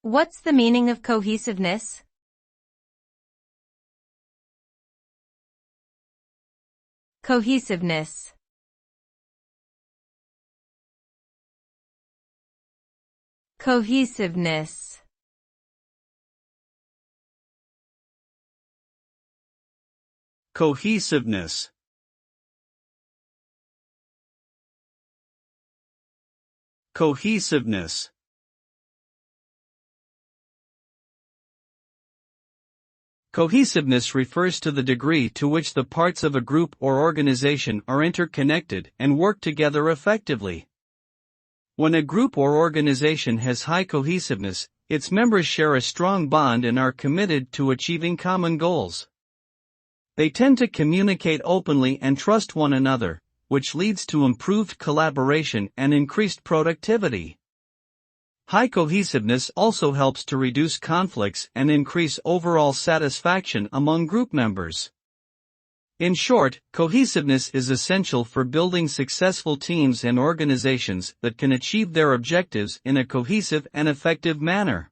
What's the meaning of cohesiveness? Cohesiveness. Cohesiveness. Cohesiveness. Cohesiveness. Cohesiveness refers to the degree to which the parts of a group or organization are interconnected and work together effectively. When a group or organization has high cohesiveness, its members share a strong bond and are committed to achieving common goals. They tend to communicate openly and trust one another, which leads to improved collaboration and increased productivity. High cohesiveness also helps to reduce conflicts and increase overall satisfaction among group members. In short, cohesiveness is essential for building successful teams and organizations that can achieve their objectives in a cohesive and effective manner.